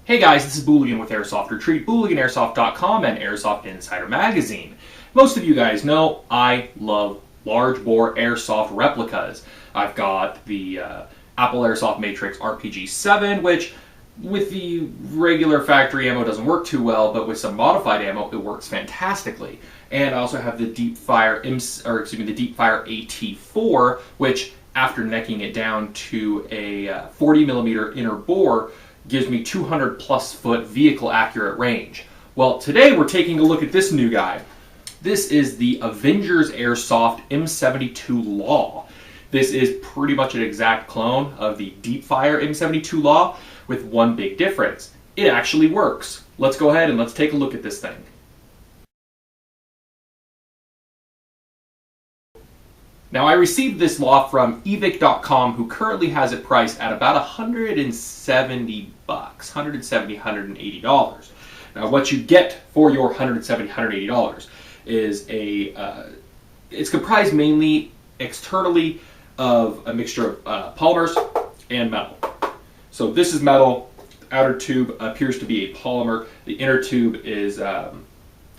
Hey guys, this is Booligan with Airsoft Retreat, BooliganAirsoft.com, and Airsoft Insider Magazine. Most of you guys know I love large bore airsoft replicas. I've got the Apple Airsoft Matrix RPG-7, which with the regular factory ammo doesn't work too well, but with some modified ammo, it works fantastically. And I also have the Deep Fire AT4, which after necking it down to a 40mm inner bore, gives me 200 plus foot vehicle accurate range. Well, today we're taking a look at this new guy. This is the Avengers Airsoft M72 LAW. This is pretty much an exact clone of the Deep Fire M72 LAW with one big difference. It actually works. Let's go ahead and let's take a look at this thing. Now, I received this law from evic.com, who currently has it priced at about $170, $180. Now, what you get for your $180 is it's comprised mainly externally of a mixture of polymers and metal. So this is metal. The outer tube appears to be a polymer. The inner tube is a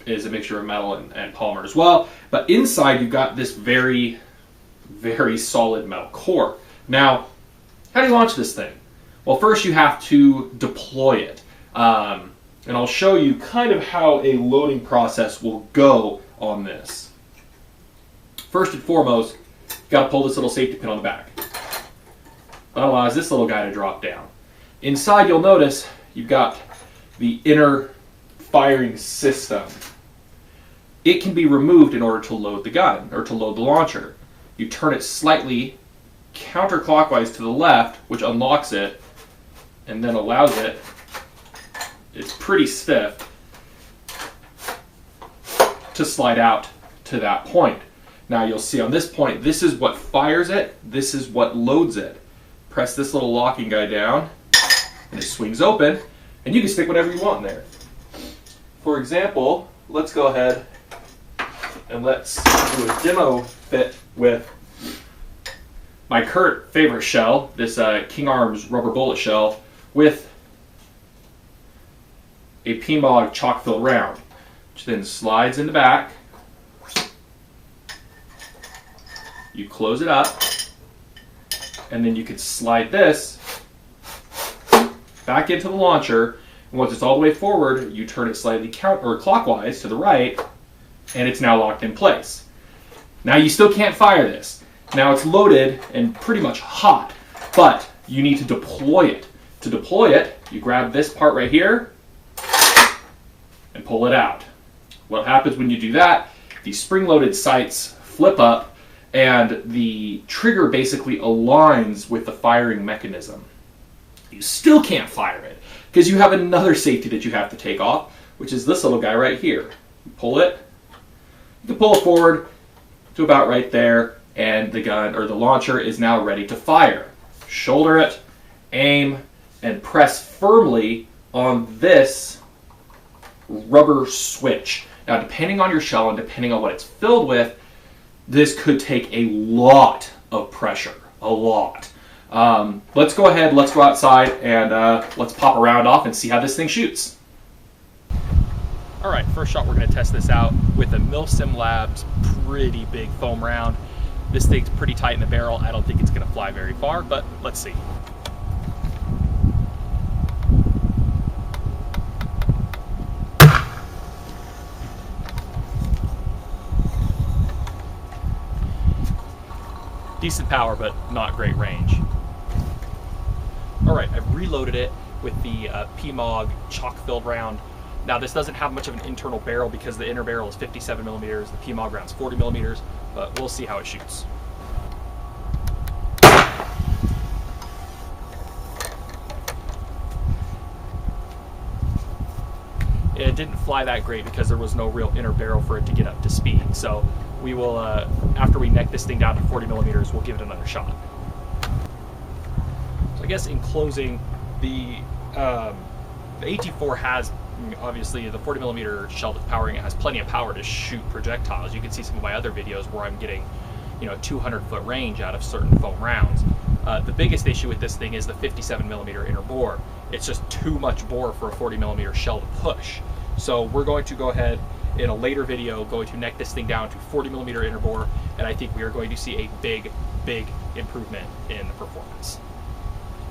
mixture of metal and polymer as well. But inside, you've got this very solid metal core. Now, how do you launch this thing? Well, first you have to deploy it. And I'll show you kind of how a loading process will go on this. First and foremost, you've got to pull this little safety pin on the back. That allows this little guy to drop down. Inside, you'll notice you've got the inner firing system. It can be removed in order to load the gun, or to load the launcher. You turn it slightly counterclockwise to the left, which unlocks it and then allows it, it's pretty stiff, to slide out to that point. Now you'll see on this point, this is what fires it, this is what loads it. Press this little locking guy down and it swings open, and you can stick whatever you want in there. For example, let's go ahead and let's do a demo fit with my current favorite shell, this King Arms rubber bullet shell, with a PMOG chalk-filled round, which then slides in the back. You close it up, and then you can slide this back into the launcher. And once it's all the way forward, you turn it slightly clockwise to the right, and it's now locked in place. Now you still can't fire this. Now it's loaded and pretty much hot, but you need to deploy it. To deploy it, you grab this part right here and pull it out. What happens when you do that, these spring-loaded sights flip up and the trigger basically aligns with the firing mechanism. You still can't fire it because you have another safety that you have to take off, which is this little guy right here. You pull it, you can pull it forward to about right there, and the gun or the launcher is now ready to fire. Shoulder it, aim, and press firmly on this rubber switch. Now, depending on your shell and depending on what it's filled with, this could take a lot of pressure, a lot. Let's go ahead, let's go outside, and let's pop a round off and see how this thing shoots. All right, first shot, we're going to test this out with a Milsim Labs pretty big foam round. This thing's pretty tight in the barrel. I don't think it's going to fly very far, but let's see. Decent power, but not great range. All right, I've reloaded it with the PMOG chalk-filled round. Now, this doesn't have much of an internal barrel because the inner barrel is 57mm, the PMOG round's 40mm, but we'll see how it shoots. It didn't fly that great because there was no real inner barrel for it to get up to speed. So we will, after we neck this thing down to 40mm, we'll give it another shot. So I guess in closing, the AT4 has, obviously, the 40mm shell that's powering it has plenty of power to shoot projectiles. You can see some of my other videos where I'm getting, 200-foot range out of certain foam rounds. The biggest issue with this thing is the 57mm inner bore. it's just too much bore for a 40mm shell to push. So we're going to go ahead in a later video, going to neck this thing down to 40mm inner bore, and I think we are going to see a big improvement in the performance.